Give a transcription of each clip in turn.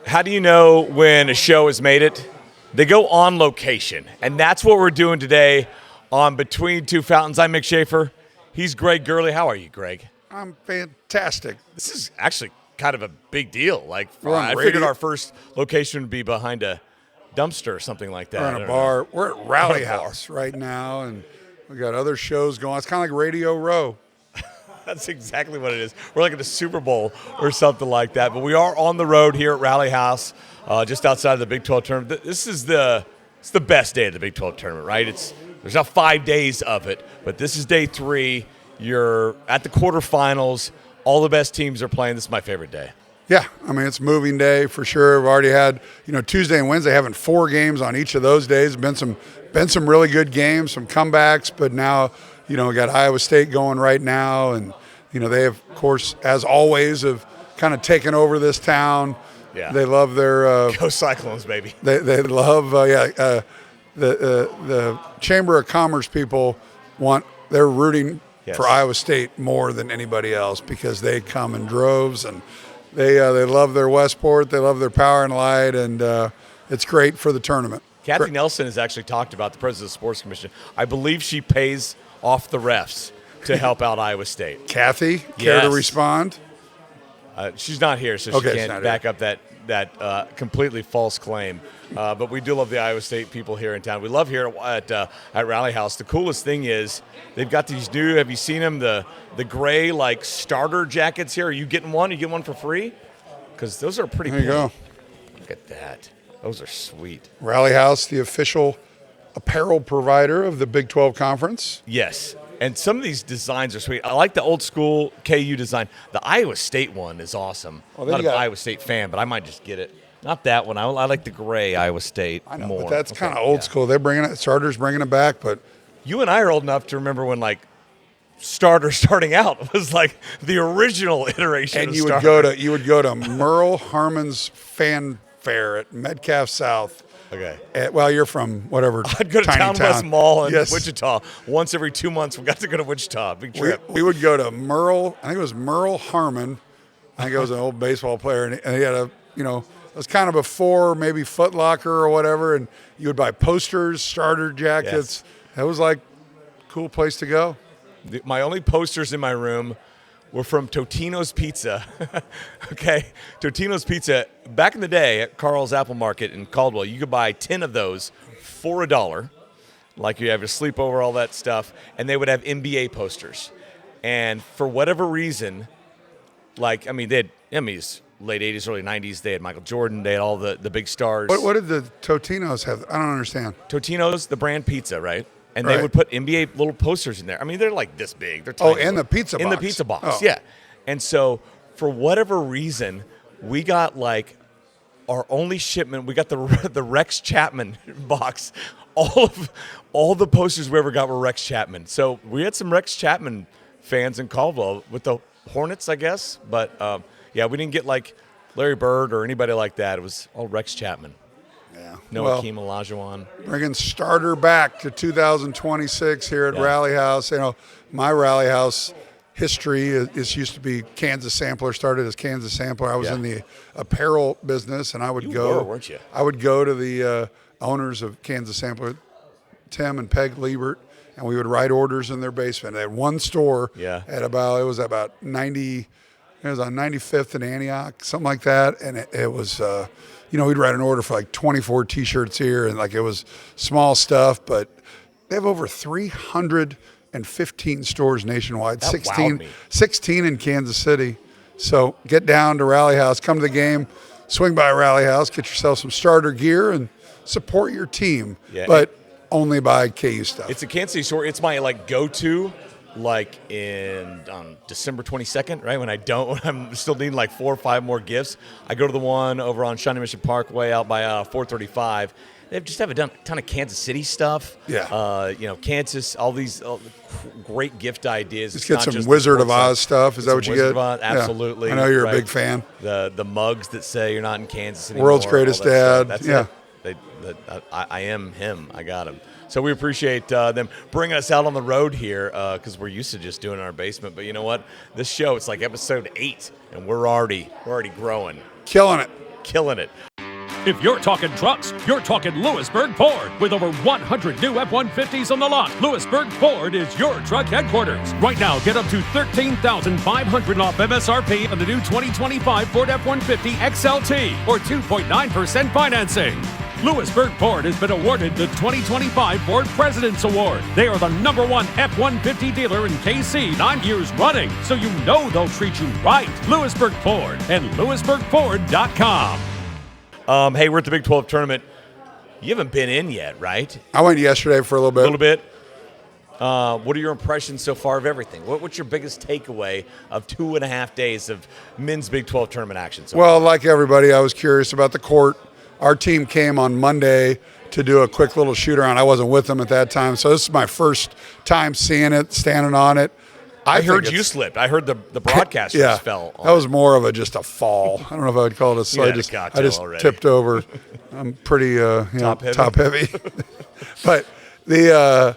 How do you know when a show has made it? They go on location, and that's what we're doing today on Between Two Fountains. I'm Mick Schaefer. He's Greg Gurley. How are you, Greg? I'm fantastic. This is actually kind of a big deal. Like, We're on I radio. figured our first location would be behind a dumpster or something like that. We're in a bar. We're at Rally House right now, and we got other shows going. It's kind of like Radio Row. That's exactly what it is. We're like at a Super Bowl or something like that. But we are on the road here at Rally House, just outside of the Big 12 tournament. This is it's the best day of the Big 12 tournament, right? There's not 5 days of it, but this is day 3. You're at the quarterfinals. All the best teams are playing. This is my favorite day. Yeah, I mean, it's moving day for sure. We've already had, Tuesday and Wednesday having 4 games on each of those days. Been some really good games, some comebacks, but now, we got Iowa State going right now, and they have, of course, as always, have kind of taken over this town. Yeah, they love their go Cyclones, baby. They love the Chamber of Commerce people they're rooting for Iowa State more than anybody else because they come in droves and they love their Westport, they love their Power and Light, and it's great for the tournament. Kathy Nelson has actually talked about the president of the Sports Commission. I believe she pays off the refs to help out Iowa State. Kathy, care to respond? She's not here, so she can't back up that completely false claim. But we do love the Iowa State people here in town. We love here at Rally House. The coolest thing is they've got these new. Have you seen them? The gray starter jackets here. Are you getting one? You get one for free? Because those are pretty. There you go. Look at that. Those are sweet. Rally House, the official apparel provider of the Big 12 Conference. Yes. And some of these designs are sweet. I like the old school KU design. The Iowa State one is awesome. I'm not an Iowa State fan, but I might just get it. Not that one. I like the gray Iowa State more. But that's kind of old school. They're bringing it. Starters bringing it back. But you and I are old enough to remember when starting out was like the original iteration. And of you would go to Merle Harmon's fan fair at Metcalf South. Okay. You're from whatever. I'd go to Town West Mall in Yes. Wichita. Once every 2 months, we got to go to Wichita. Big trip. We would go to Merle. I think it was Merle Harmon. I think it was an old baseball player, and he had it was kind of before maybe Foot Locker or whatever, and you would buy posters, starter jackets. Yes. That was like a cool place to go. My only posters in my room were from Totino's Pizza. Okay, Totino's Pizza. Back in the day at Carl's Apple Market in Caldwell, you could buy 10 of those for $1. Like you have your sleepover, all that stuff, and they would have NBA posters. And for whatever reason, they had late 80s, early 90s. They had Michael Jordan. They had all the big stars. What did the Totino's have? I don't understand. Totino's, the brand pizza, right? And they would put NBA little posters in there. I mean, they're like this big. They're tiny. In the pizza box. In the pizza box, yeah. And so for whatever reason, we got our only shipment. We got the Rex Chapman box. All the posters we ever got were Rex Chapman. So we had some Rex Chapman fans in Caldwell with the Hornets, I guess. But we didn't get Larry Bird or anybody like that. It was all Rex Chapman. Yeah. No Akeem Olajuwon. Bringing starter back to 2026 here at Rally House. My Rally House history is used to be Kansas Sampler. Started as Kansas Sampler. I was in the apparel business, and I would weren't you? I would go to the owners of Kansas Sampler, Tim and Peg Liebert, and we would write orders in their basement. They had one store at about 90. It was on 95th and Antioch, something like that, and it was. We'd write an order for 24 T-shirts here, and it was small stuff, but they have over 315 stores nationwide, That wowed me. 16 in Kansas City. So get down to Rally House, come to the game, swing by Rally House, get yourself some starter gear, and support your team, but only buy KU stuff. It's a Kansas City store. It's my go-to. On December 22nd, right? When I'm still needing 4 or 5 more gifts. I go to the one over on Shawnee Mission Parkway out by 435. They just have a ton of Kansas City stuff. Yeah. Kansas, all these great gift ideas. Just get some Wizard of Oz stuff. Is that what you get? Absolutely. Yeah. I know you're a big fan. The mugs that say you're not in Kansas anymore. World's greatest dad. That's it. I am him. I got him. So we appreciate them bringing us out on the road here because we're used to just doing it in our basement. But you know what? This show, it's like episode 8, and we're already growing. Killing it. killing it. If you're talking trucks, you're talking Lewisburg Ford. With over 100 new F-150s on the lot, Lewisburg Ford is your truck headquarters. Right now, get up to $13,500 off MSRP on the new 2025 Ford F-150 XLT or 2.9% financing. Lewisburg Ford has been awarded the 2025 Ford President's Award. They are the #1 F-150 dealer in KC 9 years running, so you know they'll treat you right. Lewisburg Ford and LewisburgFord.com. Hey, we're at the Big 12 tournament. You haven't been in yet, right? I went yesterday for a little bit. A little bit. What are your impressions so far of everything? What's your biggest takeaway of 2.5 days of men's Big 12 tournament action? So Well, like everybody, I was curious about the court. Our team came on Monday to do a quick little shoot around. I wasn't with them at that time, so this is my first time seeing it, standing on it. I heard you slipped. I heard the broadcast just fell on that was more of just a fall. I don't know if I would call it a slide. I just tipped over. I'm pretty top heavy. But I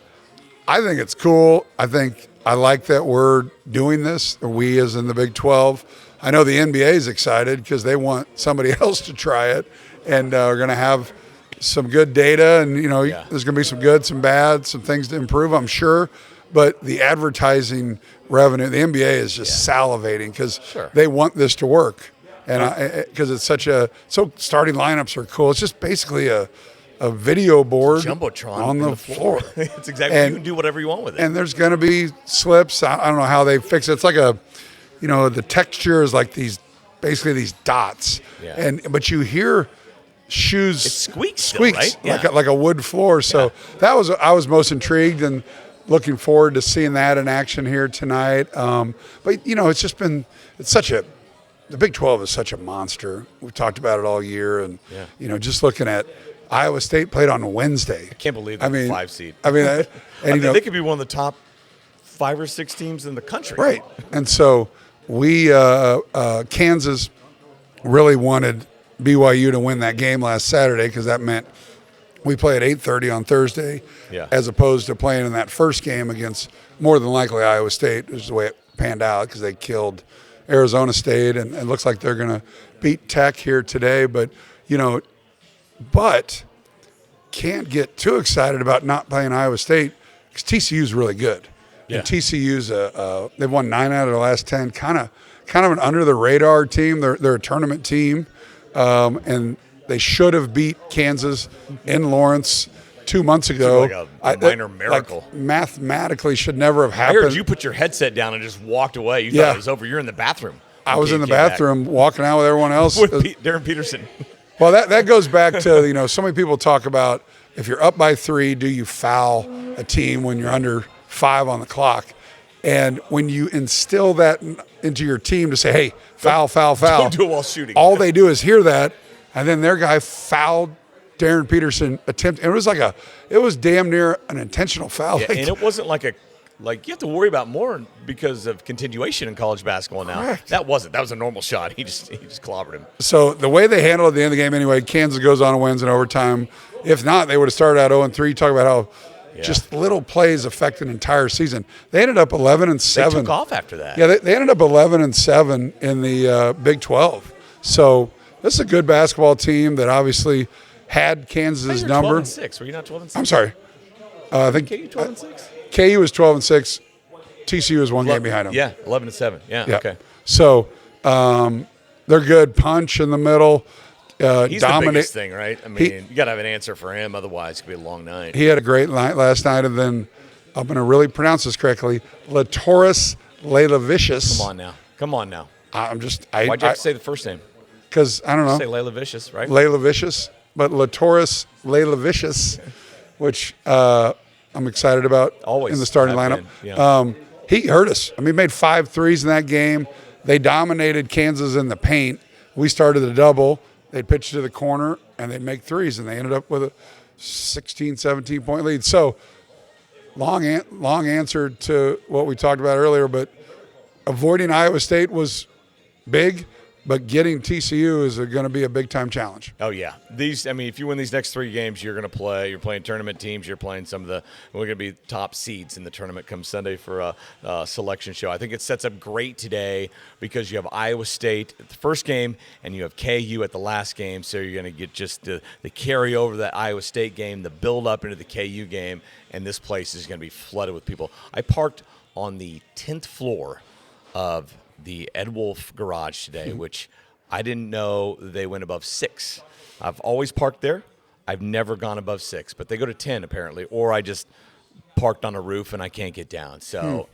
think it's cool. I like that we're doing this. We, as in the Big 12. I know the NBA is excited because they want somebody else to try it, and are going to have some good data. And there's going to be some good, some bad, some things to improve, I'm sure. But the advertising revenue, the NBA is just salivating because they want this to work, and because it's so starting lineups are cool. It's just basically a video board jumbotron on the floor. It's exactly. You can do whatever you want with it. And there's going to be slips. I don't know how they fix it. It's like the texture is like these dots, but you hear shoes. It squeaks, squeaks still, right? like a wood floor. So I was most intrigued and looking forward to seeing that in action here tonight. But it's just been the Big 12 is such a monster. We've talked about it all year, and just looking at Iowa State played on Wednesday. I can't believe they're 5 seed. They could be one of the top 5 or 6 teams in the country. Right. And so we Kansas really wanted BYU to win that game last Saturday because that meant we play at 8:30 on Thursday, as opposed to playing in that first game against more than likely Iowa State, which is the way it panned out because they killed Arizona State, and it looks like they're going to beat Tech here today. But can't get too excited about not playing Iowa State because TCU is really good. Yeah. And TCU's they've won 9 out of the last 10. Kind of an under the radar team. They're a tournament team, and they should have beat Kansas in Lawrence 2 months ago. Like a minor miracle. Mathematically should never have happened. I heard you put your headset down and just walked away. You thought it was over. You're in the bathroom. I was in the bathroom walking out with everyone else. With Darren Peterson. Well, that goes back to, so many people talk about if you're up by 3, do you foul a team when you're under 5 on the clock? And when you instill that into your team to say, hey, foul. Don't do it while shooting. All they do is hear that, and then their guy fouled Darren Peterson attempt. It was damn near an intentional foul. Yeah, and it wasn't you have to worry about more because of continuation in college basketball now. Correct. That was a normal shot. He just clobbered him. So the way they handled it at the end of the game anyway, Kansas goes on and wins in overtime. If not, they would have started out 0-3. Talk about how just little plays affect an entire season. They ended up 11-7. They took off after that. Yeah, they ended up 11-7 in the Big 12. So this is a good basketball team that obviously had Kansas's number. 12-6. Were you not 12-6? I'm sorry. I think KU 12-6. KU was 12-6. TCU was one game behind them. Yeah, 11-7. Yeah. Okay. So they're good. Punch in the middle. He's the biggest thing, right? I mean, you got to have an answer for him. Otherwise, it could be a long night. He had a great night last night, and then I'm going to really pronounce this correctly. Latoris Leilavicius. Come on now. Why'd you have to say the first name? Because I don't know. Say Leilavicius, right? Leilavicius, but Latoris Leilavicius, which I'm excited about always in the starting lineup. Yeah. He hurt us. He made 5 threes in that game. They dominated Kansas in the paint. We started the double. They'd pitch to the corner, and they'd make threes, and they ended up with a 16, 17-point lead. So long answer to what we talked about earlier, but avoiding Iowa State was big, But getting TCU is going to be a big-time challenge. Oh, yeah. If you win these next 3 games, you're going to play. You're playing tournament teams. You're playing we're going to be top seeds in the tournament come Sunday for a selection show. I think it sets up great today because you have Iowa State at the first game and you have KU at the last game. So you're going to get just the carryover of that Iowa State game, the build up into the KU game, and this place is going to be flooded with people. I parked on the 10th floor of the Ed Wolf garage today, which I didn't know they went above 6. I've always parked there. I've never gone above 6, but they go to 10 apparently, or I just parked on a roof and I can't get down. So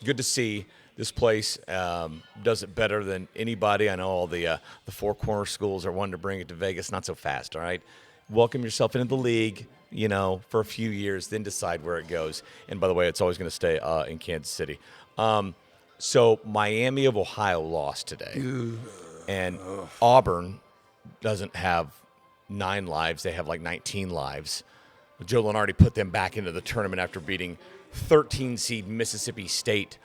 good to see this place does it better than anybody. I know all the Four Corner schools are wanting to bring it to Vegas. Not so fast, all right? Welcome yourself into the league, for a few years, then decide where it goes. And by the way, it's always going to stay in Kansas City. So Miami of Ohio lost today, and Auburn doesn't have 9 lives. They have like 19 lives. Joe Lunardi put them back into the tournament after beating 13-seed Mississippi State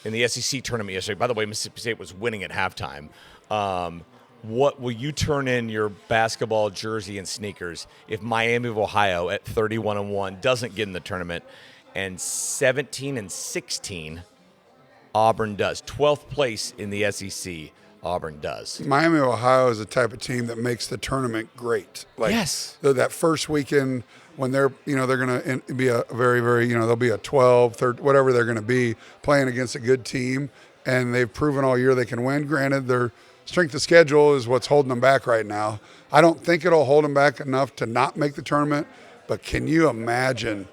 in the SEC tournament yesterday. By the way, Mississippi State was winning at halftime. What will you turn in your basketball jersey and sneakers if Miami of Ohio at 31-1 doesn't get in the tournament, and 17-16 Auburn does? 12th place in the SEC, Auburn does. Miami of Ohio is the type of team that makes the tournament great. Yes. That first weekend when they're going to be a very, very, they'll be a 12, 13, whatever they're going to be, playing against a good team, and they've proven all year they can win. Granted, their strength of schedule is what's holding them back right now. I don't think it'll hold them back enough to not make the tournament, but can you imagine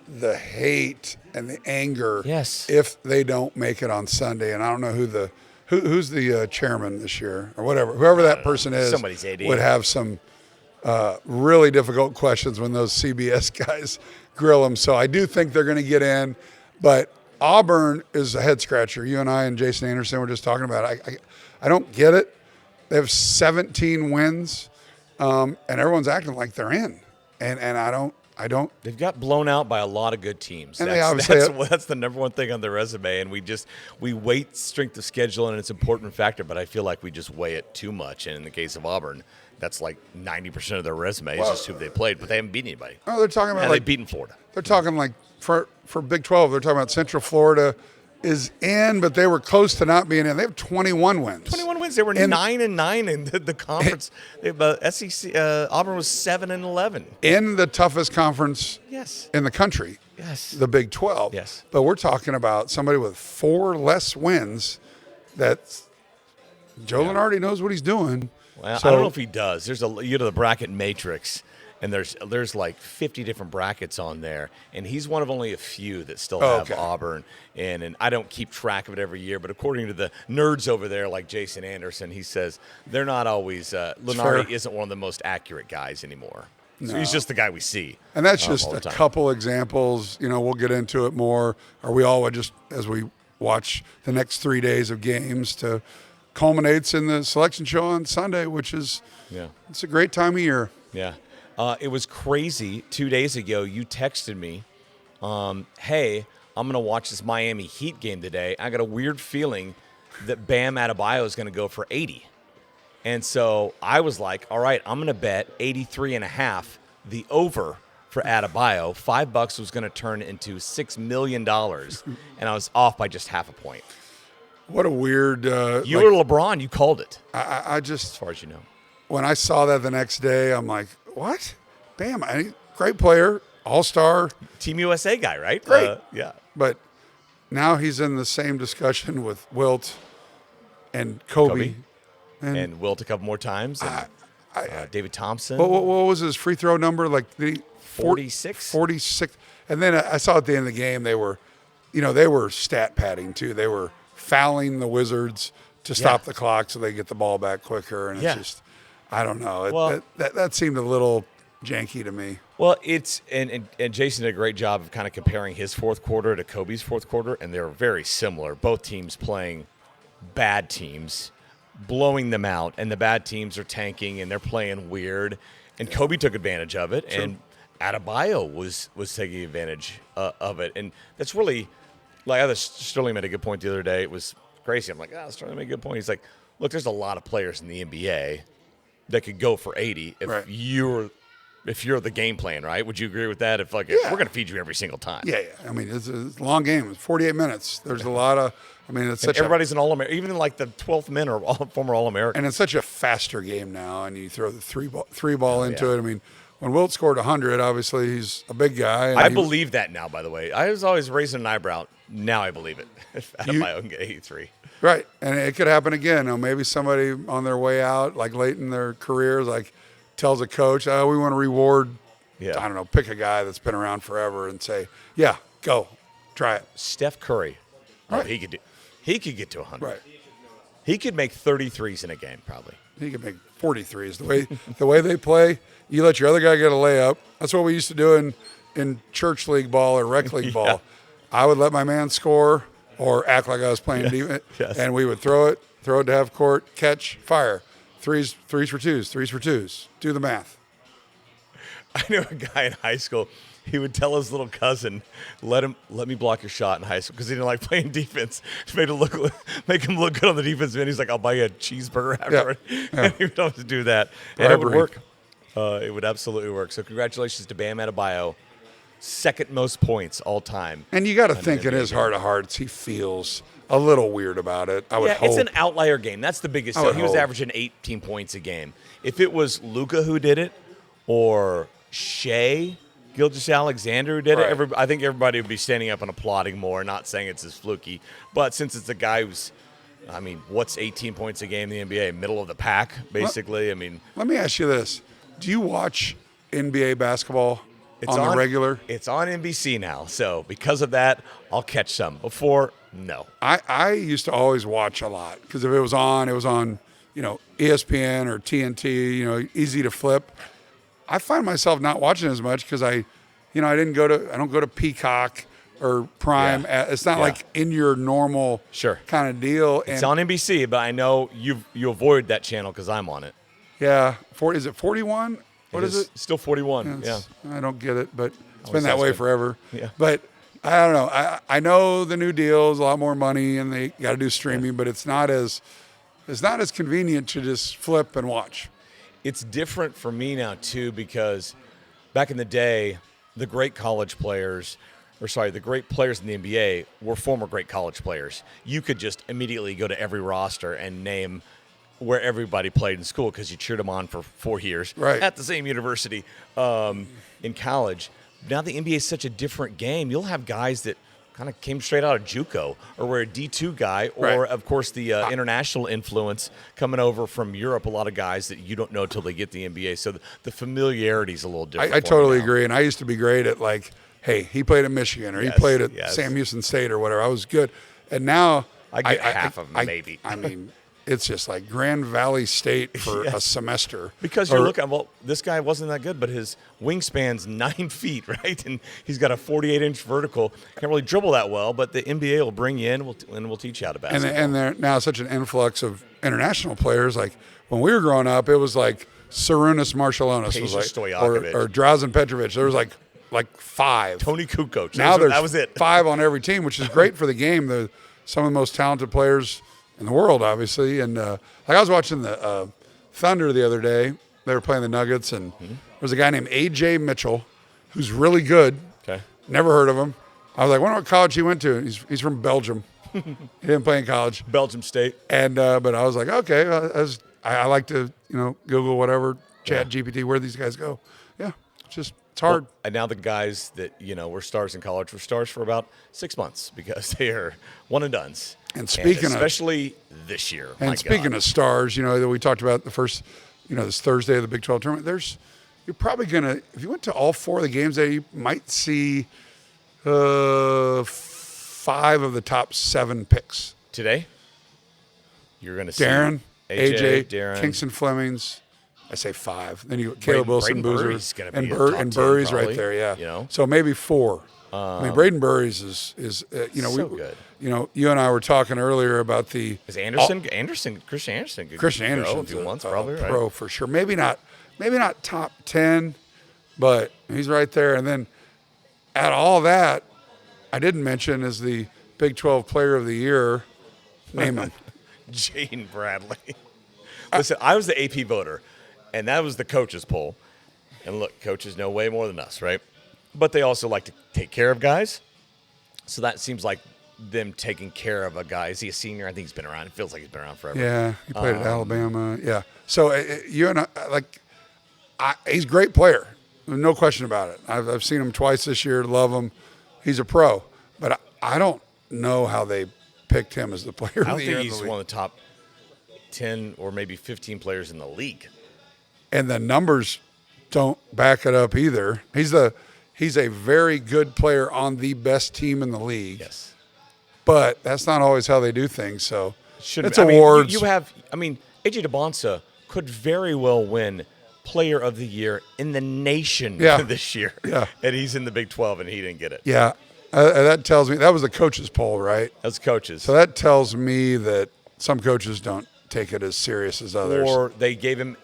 the hate and the anger if they don't make it on Sunday? And I don't know who's the chairman this year or whoever that person is. Somebody's AD would have some really difficult questions when those CBS guys grill them. So I do think they're going to get in, but Auburn is a head scratcher. You and I and Jason Anderson were just talking about it. I don't get it. They have 17 wins, and everyone's acting like they're in, and I don't. They've got blown out by a lot of good teams. And that's the number one thing on their resume. And we weight strength of schedule, and it's an important factor. But I feel like we just weigh it too much. And in the case of Auburn, that's like 90% of their resume is just who they played. But they haven't beaten anybody. Oh, they're talking about they've beaten Florida. They're talking like for Big 12. They're talking about Central Florida is in, but they were close to not being in. They have 21 wins. 21 wins. They were 9-9 in the conference. SEC Auburn was 7-11 in the toughest conference in the country. Yes, the Big 12. Yes, but we're talking about somebody with 4 less wins. That's Joe Lunardi knows what he's doing. Well, I don't know if he does. There's the bracket matrix. And there's like 50 different brackets on there, and he's one of only a few that still have Auburn in. And I don't keep track of it every year, but according to the nerds over there, like Jason Anderson, he says they're not always. Lunardi isn't one of the most accurate guys anymore. So he's just the guy we see. And that's just a couple examples. We'll get into it more. Or we all just as we watch the next 3 days of games to culminates in the selection show on Sunday, which is it's a great time of year. Yeah. It was crazy. 2 days ago, you texted me, hey, I'm going to watch this Miami Heat game today. I got a weird feeling that Bam Adebayo is going to go for 80. And so I was like, all right, I'm going to bet 83.5, the over for Adebayo. $5 was going to turn into $6 million, and I was off by just half a point. What a weird you were LeBron. You called it. I just, as far as you know. When I saw that the next day, I'm like, what? Bam, great player, all-star. Team USA guy, right? Great. Yeah. But now he's in the same discussion with Wilt and Kobe. And Wilt a couple more times. And David Thompson. What was his free throw number? Like 46? 46. And then I saw at the end of the game they were stat padding too. They were fouling the Wizards to stop the clock so they get the ball back quicker. And it's just, I don't know. That seemed a little janky to me. Well, and Jason did a great job of kind of comparing his fourth quarter to Kobe's fourth quarter, and they're very similar. Both teams playing bad teams, blowing them out, and the bad teams are tanking and they're playing weird. And Kobe took advantage of it, and Adebayo was taking advantage of it. And that's really, like Sterling made a good point the other day. It was crazy. I'm like, I was trying to make a good point. He's like, look, there's a lot of players in the NBA that could go for 80 if you're the game plan, right? Would you agree with that? If we're going to feed you every single time. Yeah. I mean, it's a long game. It's 48 minutes. There's a lot of. I mean, it's such everybody's an All-American. Even like the 12th men are all former All-American. And it's such a faster game now, and you throw the three ball into it. I mean, when Wilt scored 100, obviously he's a big guy. And I believe that now, by the way. I was always raising an eyebrow. Now I believe it. Out of my own get 83. Right, and it could happen again. Maybe somebody on their way out, like late in their careers, like tells a coach, "Oh, we want to reward." Yeah. I don't know. Pick a guy that's been around forever and say, "Yeah, go, try it." Steph Curry. Right. He could get to 100. Right. He could make 33s in a game, probably. He could make 43s. The way they play, you let your other guy get a layup. That's what we used to do in church league ball or rec league ball. I would let my man score or act like I was playing defense, and we would throw it to half court, catch, fire. Threes for twos. Do the math. I knew a guy in high school. He would tell his little cousin, "Let me block your shot in high school," because he didn't like playing defense. It make him look good on the defense. And he's like, "I'll buy you a cheeseburger afterward." Yeah. And he would always do that, and it would work. It would absolutely work. So congratulations to Bam Adebayo, second most points all time. And you got to think in his heart of hearts, he feels a little weird about it. I would hope. It's an outlier game. That's the biggest. So he was averaging 18 points a game. If it was Luka who did it, or Shea Gilgeous-Alexander who did it, I think everybody would be standing up and applauding more, not saying it's as fluky. But since it's a guy who's, what's 18 points a game in the NBA? Middle of the pack, basically. Let me ask you this. Do you watch NBA basketball on the regular? It's on NBC now. So because of that, I'll catch some. Before, no. I used to always watch a lot because if it was on, ESPN or TNT, easy to flip. I find myself not watching as much because I don't go to Peacock or Prime. Yeah. It's not like in your normal kind of deal. It's on NBC, but I know you avoid that channel because I'm on it. Yeah. Is it 41? What is it? Still 41. Yeah. I don't get it, but it's been that way forever. Yeah. But I don't know. I know the new deal is a lot more money and they got to do streaming, but it's not as convenient to just flip and watch. It's different for me now, too, because back in the day, the great players in the NBA were former great college players. You could just immediately go to every roster and name where everybody played in school because you cheered them on for 4 years at the same university in college. Now the NBA is such a different game. You'll have guys that kind of came straight out of JUCO or were a D2 guy or, of course, the international influence coming over from Europe, a lot of guys that you don't know till they get the NBA. So the familiarity is a little different. I totally agree. And I used to be great at hey, he played at Michigan or he played at Sam Houston State or whatever. I was good. And now I get half of them, maybe. It's just like Grand Valley State for a semester. Because you're looking, this guy wasn't that good, but his wingspan's 9 feet, right? And he's got a 48-inch vertical. Can't really dribble that well, but the NBA will bring you in and we'll teach you how to basketball. And there's now such an influx of international players. Like when we were growing up, it was like Sarunas Marciulionis or Drazen Petrovic. There was like 5. Tony Kukoc. Now that was it. 5 on every team, which is great for the game. Some of the most talented players in the world, obviously. And I was watching the Thunder the other day. They were playing the Nuggets, and there was a guy named A.J. Mitchell who's really good. Okay. Never heard of him. I was like, wonder what college he went to. He's from Belgium. He didn't play in college. Belgium State. And but I was like, okay. I like to Google whatever, Chat GPT, where these guys go. Yeah, it's hard. Well, and now the guys that were stars in college were stars for about 6 months because they are one and dones. And especially this year. And speaking of stars, that we talked about the first, this Thursday of the Big 12 tournament. You're probably gonna, if you went to all 4 of the games, there you might see 5 of the top 7 picks today. You're gonna see Darren, AJ, Darren, Kingston Flemings. I say 5. Then you got Caleb Wilson, Boozer, and Burry's right there. Yeah. So maybe 4. Braden Burry's is so good. You and I were talking earlier about the Christian Anderson. Christian Anderson, if he wants, probably right. Pro for sure. Maybe not top 10, but he's right there. And then at all that, I didn't mention is the Big 12 Player of the Year, Name him. Gene Bradley. Listen, I was the AP voter, and that was the coaches poll. And look, coaches know way more than us, right? But they also like to take care of guys. So that seems like them taking care of a guy. Is he a senior? I think he's been around. It feels like he's been around forever. Yeah, he played at Alabama. Yeah. So you and he's a great player. No question about it. I've seen him twice this year. Love him. He's a pro. But I don't know how they picked him as the player of I don't the year. think he's one of the top 10 or maybe 15 players in the league. And the numbers don't back it up either. He's a very good player on the best team in the league. Yes. But that's not always how they do things. So it's I mean, awards. you have, AJ DeBonsa could very well win Player of the Year in the nation this year. Yeah. And he's in the Big 12 and he didn't get it. Yeah. That tells me that was the coaches poll, right? That's coaches. So that tells me that some coaches don't take it as serious as others. Or they gave him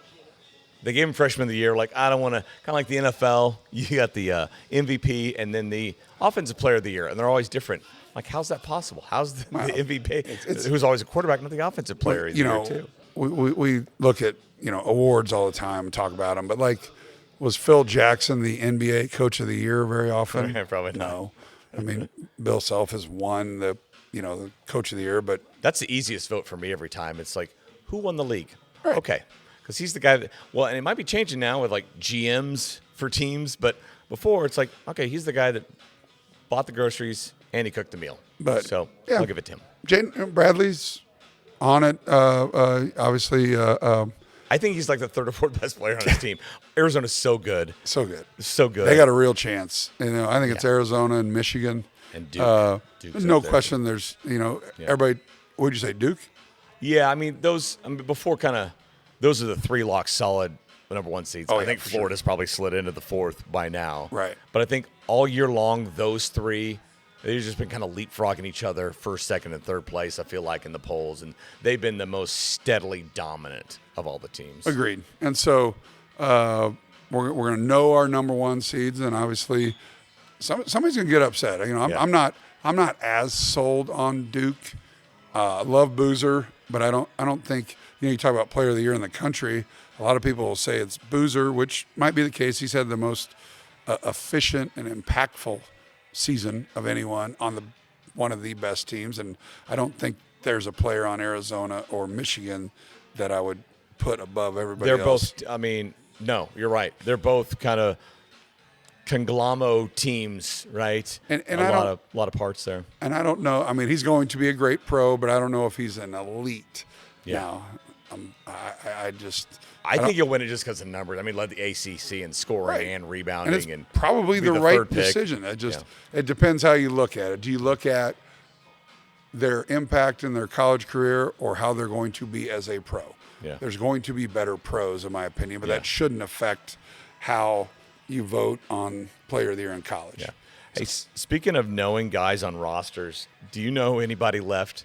freshman of the year. Like, I don't want to, kind of like the NFL, you got the MVP and then the offensive player of the year, and they're always different. Like, how's that possible? How's the MVP, who's always a quarterback, not the offensive player of the year, too? We look at, awards all the time and talk about them, but like, was Phil Jackson the NBA Coach of the Year very often? Probably not. No. I mean, Bill Self has won the Coach of the Year, but that's the easiest vote for me every time. It's like, who won the league? Right. Okay. Because he's the guy that, and it might be changing now with like GMs for teams, but before it's like, okay, he's the guy that bought the groceries and he cooked the meal. But so yeah. I'll give it to him. Jane Bradley's on it, obviously. I think he's like the third or fourth best player on his team. Arizona's so good. So good. So good. They got a real chance. I think it's Arizona and Michigan. And Duke. There's no question there's, everybody, what did you say, Duke? Yeah, before those are the three lock solid number one seeds. I think Florida's probably slid into the fourth by now. Right. But I think all year long, those three, they've just been kind of leapfrogging each other first, second, and third place, I feel like, in the polls. And they've been the most steadily dominant of all the teams. Agreed. And so we're going to know our number one seeds, and obviously somebody's going to get upset. I'm not as sold on Duke. I love Boozer, but I don't think you talk about player of the year in the country. A lot of people will say it's Boozer, which might be the case. He's had the most efficient and impactful season of anyone on one of the best teams, and I don't think there's a player on Arizona or Michigan that I would put above everybody else. They're both. No, you're right. They're both kind of conglomerates teams, right? And a lot of parts there. And I don't know. He's going to be a great pro, but I don't know if he's an elite. Yeah. Now, I think he'll win it just because of numbers. Led the ACC in scoring and rebounding, and it's probably the right decision. It depends how you look at it. Do you look at their impact in their college career or how they're going to be as a pro? Yeah. There's going to be better pros, in my opinion, but that shouldn't affect how you vote on player of the year in college. Yeah. Hey, speaking of knowing guys on rosters, do you know anybody left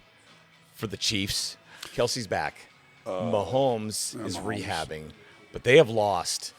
for the Chiefs? Kelsey's back. Mahomes is rehabbing, but they have lost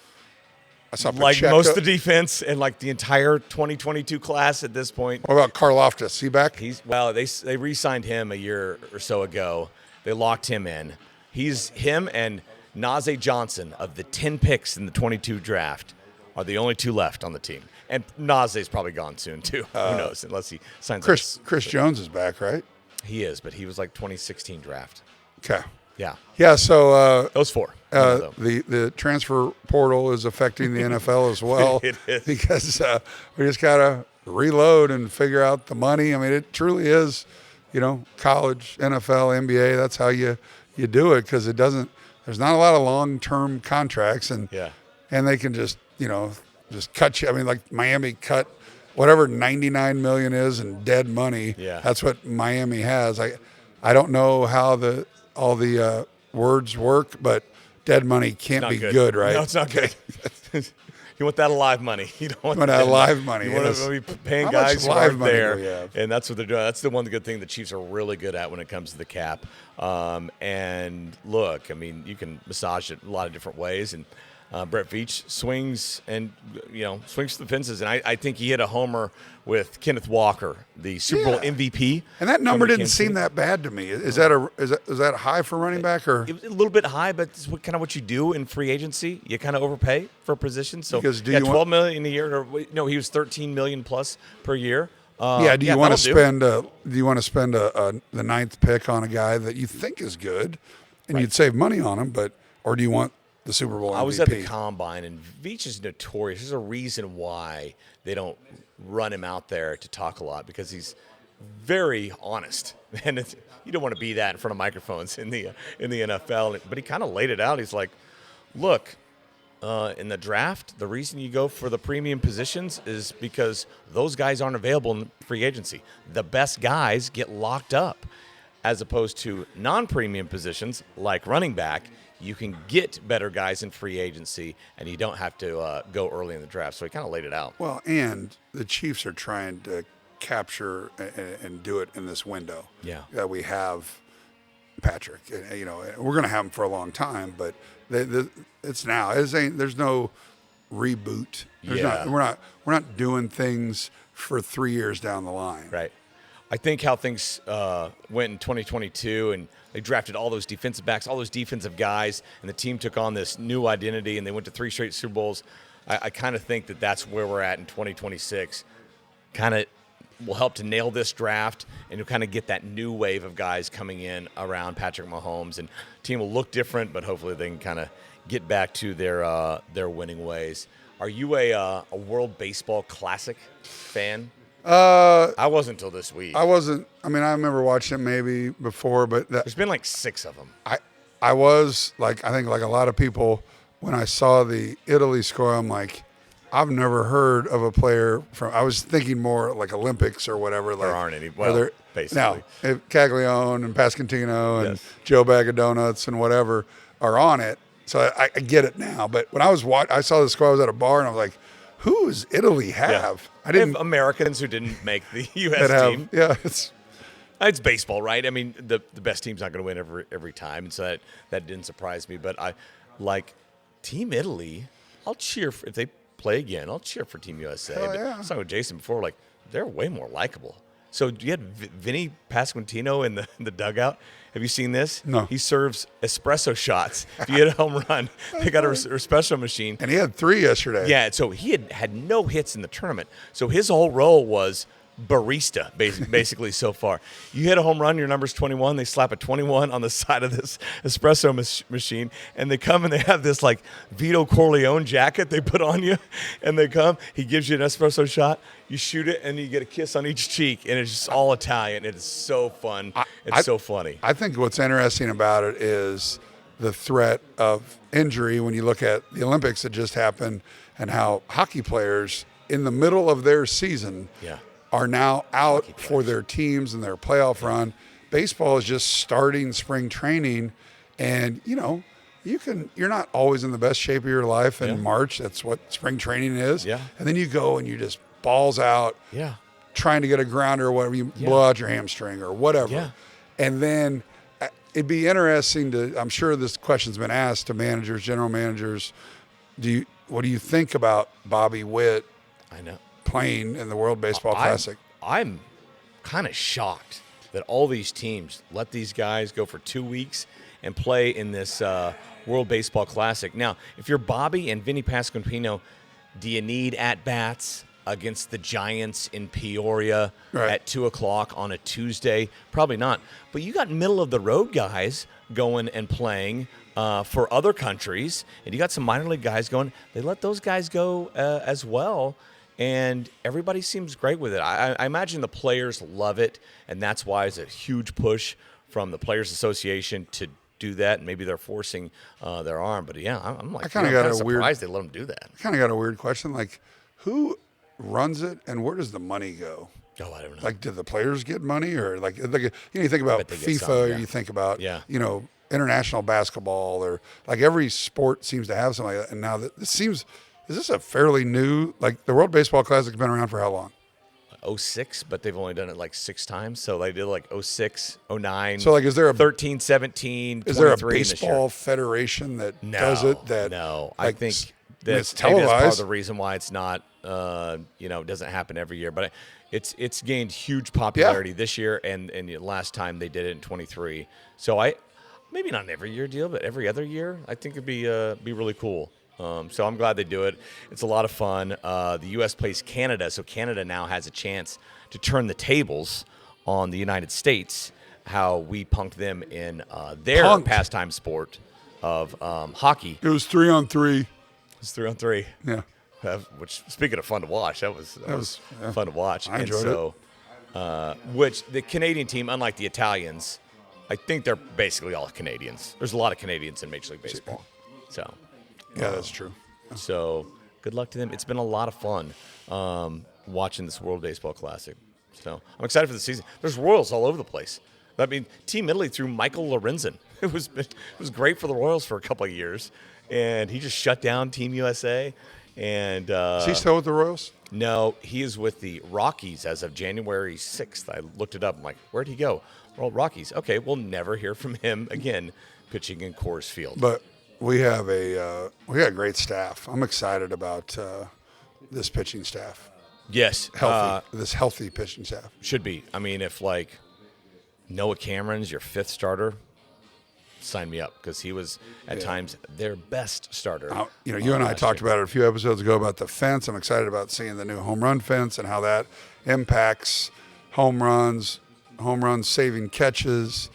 like most of the defense and like the entire 2022 class at this point. What about Karlaftis? Is he back? They re-signed him a year or so ago. They locked him in. He's him and Najee Johnson of the 10 picks in the 22 draft are the only two left on the team. And Najee's probably gone soon too. Who knows? Unless he signs. Chris Jones is back, right? He is, but he was like 2016 draft. Okay. Yeah. Yeah. So those four. The transfer portal is affecting the NFL as well. It is. Because we just gotta reload and figure out the money. It truly is, college, NFL, NBA. That's how you do it, because it doesn't. There's not a lot of long-term contracts, and they can just cut you. Like Miami cut whatever $99 million is in dead money. Yeah. That's what Miami has. I don't know how all the words work, but dead money can't be good, right? No, it's not good. You want that alive money. You don't want that live money. You want to be paying guys who aren't there, and that's what they're doing. That's the one good thing the Chiefs are really good at when it comes to the cap. And look, you can massage it a lot of different ways, and Brett Veach swings swings to the fences, and I think he hit a homer with Kenneth Walker, the Super Bowl MVP. And that number didn't Kansas seem City. that bad to me. Is that high for running back or? It was a little bit high, but it's kind of what you do in free agency. You kind of overpay for a position. So Because do yeah, you $12 million a year. Or, no, he was $13 million plus per year. Do you want to that'll do. spend the 9th pick on a guy that you think is good, and you'd save money on him, or do you want the Super Bowl MVP? I was at the combine, and Veach is notorious. There's a reason why they don't run him out there to talk a lot, because he's very honest, and you don't want to be that in front of microphones in the NFL. But he kind of laid it out. He's like, "Look, in the draft, the reason you go for the premium positions is because those guys aren't available in free agency. The best guys get locked up, as opposed to non-premium positions like running back. You can get better guys in free agency, and you don't have to go early in the draft." So he kind of laid it out. Well, and the Chiefs are trying to capture and do it in this window. Yeah. That we have Patrick. We're going to have him for a long time, but it's now. There's no reboot. We're not doing things for 3 years down the line. Right. I think how things went in 2022, and they drafted all those defensive backs, all those defensive guys, and the team took on this new identity, and they went to 3 straight Super Bowls. I kind of think that that's where we're at in 2026. Kind of will help to nail this draft, and you'll kind of get that new wave of guys coming in around Patrick Mahomes, and the team will look different, but hopefully they can kind of get back to their winning ways. Are you a World Baseball Classic fan? I wasn't until this week. I wasn't. I mean, I remember watching it maybe before, but There's been like 6 of them. I was like, I think like a lot of people, when I saw the Italy score, I'm like, I've never heard of a player from. I was thinking more like Olympics or whatever. There like, aren't any. Well, basically. Now, if Caglione and Pascantino and Yes. Joe Bag of Donuts and whatever are on it, so I get it now. But when I saw the score. I was at a bar and I was like, "Who does Italy have?" Yeah. They have Americans who didn't make the U.S. that team. have. Yeah, It's baseball, right? I mean, the best team's not going to win every time, and so that didn't surprise me. But I like Team Italy. I'll cheer if they play again. I'll cheer for Team USA. Hell But yeah. I was talking with Jason before. Like, they're way more likable. So you had Vinny Pasquantino in the dugout. Have you seen this? No. He serves espresso shots. If you hit a home run, they got a espresso machine. and he had 3 yesterday. Yeah, so he had no hits in the tournament. So his whole role was barista, basically, so far. You hit a home run, your number's 21. They slap a 21 on the side of this espresso machine, and they come and they have this, like, Vito Corleone jacket they put on you, and they come. He gives you an espresso shot. You shoot it, and you get a kiss on each cheek, and it's just all Italian. It is so fun. It's so funny. I think what's interesting about it is the threat of injury when you look at the Olympics that just happened and how hockey players in the middle of their season are now out for their teams and their playoff run. Baseball is just starting spring training, and you're not always in the best shape of your life in March. That's what spring training is. Yeah. And then you go and you just balls out trying to get a grounder or whatever, you blow out your hamstring or whatever. Yeah. And then it'd be interesting I'm sure this question's been asked to managers, general managers. What do you think about Bobby Witt I know. playing in the World Baseball Classic? I'm kind of shocked that all these teams let these guys go for 2 weeks and play in this World Baseball Classic. Now, if you're Bobby and Vinny Pasquantino, do you need at-bats against the Giants in Peoria at 2 o'clock on a Tuesday? Probably not. But you got middle-of-the-road guys going and playing for other countries, and you got some minor league guys going. They let those guys go as well, and everybody seems great with it. I imagine the players love it, and that's why it's a huge push from the Players Association to do that, and maybe they're forcing their arm. But, yeah, I'm like, kind of surprised they let them do that. I kind of got a weird question. Like, who runs it, and where does the money go? Oh, I don't know. Like, do the players get money, or you think about they get FIFA, some, or you think about international basketball, or like every sport seems to have something like that. And now is this a fairly new, like the World Baseball Classic has been around for how long? '06, but they've only done it like 6 times. So they did like '06, '09. So, like, is there a 13, 17, Is there a 23 this year. baseball federation that does it? No, I like, think it's that's televised. part of the reason why it's not, doesn't happen every year. But it's gained huge popularity this year, and last time they did it in 23. So maybe not an every year deal, but every other year, I think it'd be really cool. So I'm glad they do it. It's a lot of fun. The U.S. plays Canada, so Canada now has a chance to turn the tables on the United States, how we punked them in their pastime sport of hockey. It was 3-on-3. It's 3-on-3. Yeah. Which, speaking of fun to watch, that was fun to watch. I enjoyed it. Which the Canadian team, unlike the Italians, I think they're basically all Canadians. There's a lot of Canadians in Major League Baseball. So. Yeah, that's true. So good luck to them. It's been a lot of fun watching this World Baseball Classic. So I'm excited for the season. There's Royals all over the place. I mean, Team Italy threw Michael Lorenzen. It was great for the Royals for a couple of years, and he just shut down Team USA. And is he still with the Royals? No, he is with the Rockies as of January 6th. I looked it up. I'm like, where'd he go? Well, Rockies. Okay, we'll never hear from him again pitching in Coors Field. But we have a great staff. I'm excited about this pitching staff. Yes, This healthy pitching staff should be. I mean, if like Noah Cameron's your 5th starter, sign me up, because he was at times their best starter. You and I talked about it a few episodes ago about the fence. I'm excited about seeing the new home run fence and how that impacts home runs, saving catches,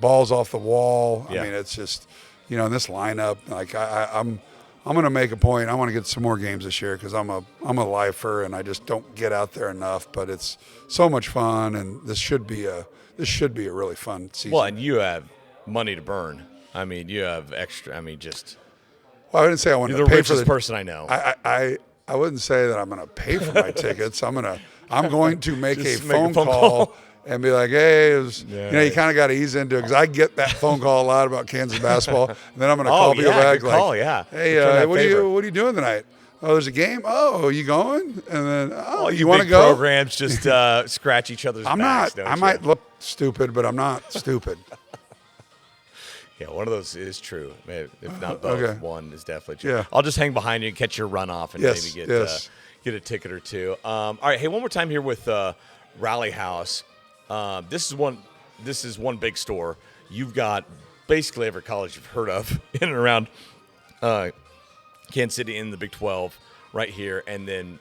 balls off the wall. Yeah. I mean, it's just, in this lineup, like I'm going to make a point. I want to get some more games this year because I'm a lifer and I just don't get out there enough. But it's so much fun, and this should be a really fun season. Well, and you have money to burn. I mean, you have extra. I mean, just. Well, I didn't say I wanted You're to the pay for richest person I know. I wouldn't say that I'm going to pay for my tickets. I'm going to make a Just make a phone phone call and be like, hey, it was, Yeah. you kind of got to ease into it because I get that phone call a lot about Kansas basketball. And then I'm going to call people back good like, call, yeah. hey, Return that what favor. are you doing tonight? Oh, there's a game. Oh, you going? And then, All you want to go? Programs just scratch each other's I'm backs. not. don't I you? might look stupid, but I'm not stupid. Yeah, one of those is true. Maybe, if not both, Okay. one is definitely true. Yeah. I'll just hang behind you and catch your runoff and Yes, maybe yes. Get a ticket or two. All right, hey, one more time here with Rally House. This is one big store. You've got basically every college you've heard of in and around Kansas City in the Big 12 right here. And then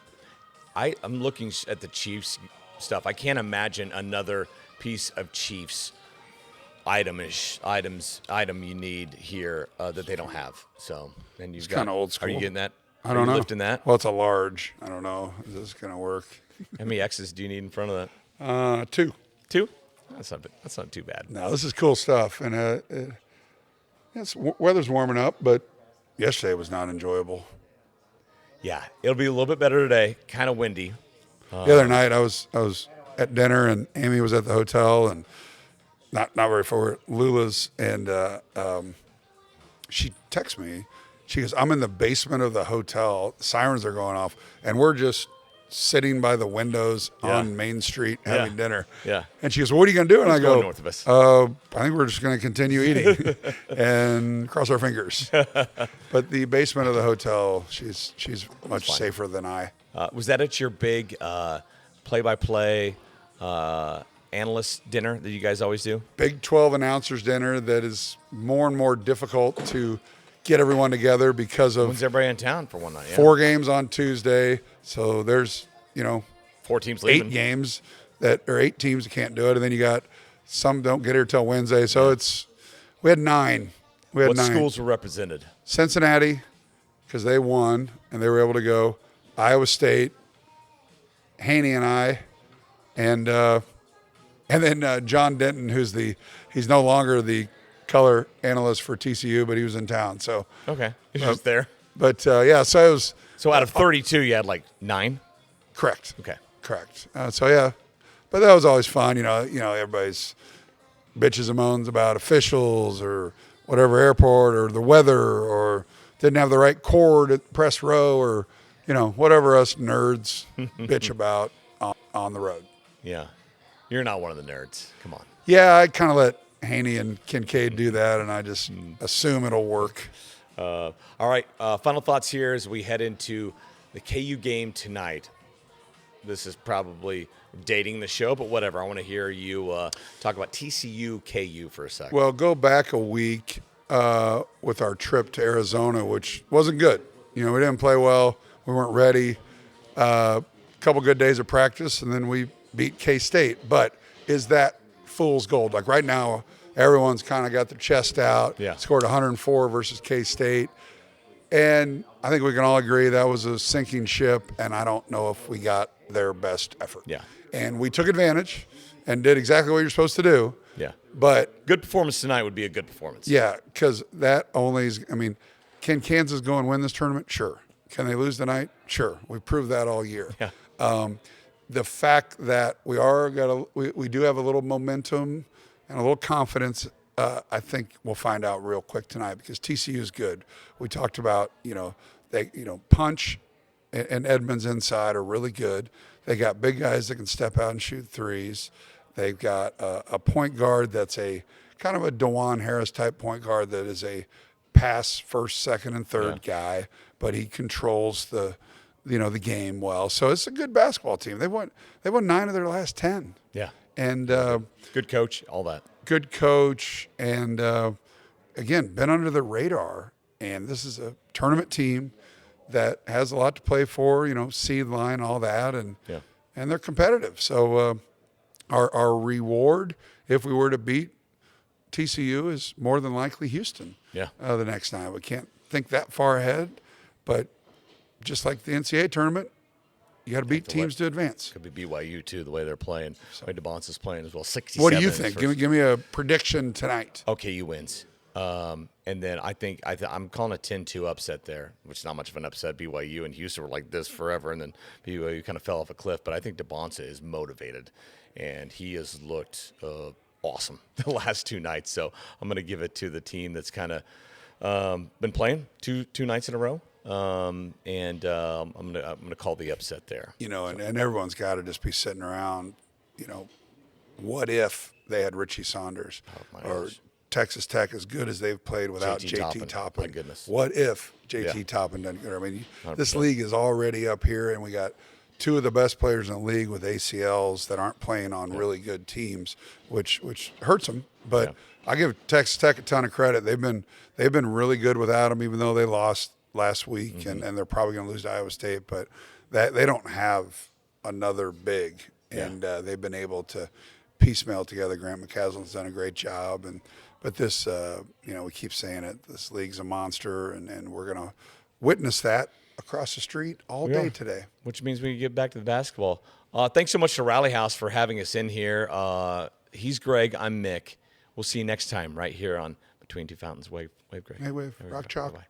I'm looking at the Chiefs stuff. I can't imagine another piece of Chiefs item you need here that they don't have. So, and you've got kinda old school. Are you getting that? I don't Are you know. lifting that? Well, it's a large. I don't know. Is this going to work? How many X's do you need in front of that? 2. 2? That's not too bad. No, this is cool stuff, and weather's warming up, but yesterday was not enjoyable. Yeah, it'll be a little bit better today. Kind of windy. The other night, I was at dinner, and Amy was at the hotel, and not very far, Lula's, and she texts me. She goes, "I'm in the basement of the hotel. Sirens are going off, and we're just sitting by the windows on Main Street having dinner." Yeah. And she goes, "Well, what are you going to do?" And I going go, north of us? "I think we're just going to continue eating and cross our fingers." But the basement of the hotel, she's much safer than I. Was that at your big play-by-play analyst dinner that you guys always do? Big 12 announcers dinner that is more and more difficult to get everyone together because of When's everybody in town for one night? Yeah. 4 games on Tuesday. So there's, 4 teams 8 leaving. games or 8 teams that can't do it. And then you got some don't get here till Wednesday. So we had 9. What schools were represented? Cincinnati, because they won and they were able to go. Iowa State, Haney and I, and then John Denton, he's no longer the color analyst for TCU, but he was in town. So Okay. He's just there. But so it was So out of 32, you had like 9? correct. Okay. Correct. But that was always fun. Everybody's bitches and moans about officials or whatever airport or the weather or didn't have the right cord at press row or whatever us nerds bitch about. on the road. Yeah. You're not one of the nerds. Come on. Yeah, I kind of let Haney and Kincaid do that, and I just assume it'll work. All right. Final thoughts here as we head into the KU game tonight. This is probably dating the show, but whatever. I want to hear you talk about TCU KU for a second. Well, go back a week with our trip to Arizona, which wasn't good. We didn't play well. We weren't ready. A couple good days of practice, and then we beat K-State. But is that fool's gold? Like right now, everyone's kind of got their chest out. Yeah. Scored 104 versus K-State. And I think we can all agree that was a sinking ship, and I don't know if we got their best effort. Yeah. And we took advantage and did exactly what you're supposed to do. Yeah. But good performance tonight would be a good performance. yeah, because that only is, can Kansas go and win this tournament? Sure. Can they lose tonight? Sure. We've proved that all year. Yeah. The fact that we do have a little momentum and a little confidence, I think we'll find out real quick tonight because TCU is good. We talked about, Punch and Edmonds inside are really good. They got big guys that can step out and shoot threes. They've got a point guard that's a kind of a DeJuan Harris type point guard that is a pass first, second, and third guy, but he controls the game well. So it's a good basketball team. They won 9 of their last 10. Yeah. And good coach, all that. Good coach, and again, been under the radar. And this is a tournament team that has a lot to play for. Seed line, all that, and they're competitive. So our reward, if we were to beat TCU, is more than likely Houston. Yeah. The next night, we can't think that far ahead, but just like the NCAA tournament, you got to beat teams to advance. Could be BYU too, the way they're playing. The way DeBonce is playing as well. 67. What do you think? Give me a prediction tonight. Okay, KU wins. And then I think I'm calling a 10-2 upset there, which is not much of an upset. BYU and Houston were like this forever, and then BYU kind of fell off a cliff. But I think DeBonce is motivated, and he has looked awesome the last 2 nights. So I'm going to give it to the team that's kind of been playing two nights in a row. I'm gonna call the upset there. And everyone's got to just be sitting around. What if they had Richie Saunders or Texas Tech as good as they've played without JT Toppin? My goodness. What if JT Toppin doesn't get? This league is already up here, and we got 2 of the best players in the league with ACLs that aren't playing on really good teams, which hurts them. But I give Texas Tech a ton of credit. They've been really good without him, even though they lost last week, and they're probably going to lose to Iowa State, but they don't have another big, and they've been able to piecemeal together. Grant McCaslin's done a great job, but this, we keep saying it, this league's a monster, and we're going to witness that across the street all day today. Which means we can get back to the basketball. Thanks so much to Rally House for having us in here. He's Greg, I'm Mick. We'll see you next time right here on Between Two Fountains. Wave, Greg. Hey, wave. Rock chalk. Bye-bye.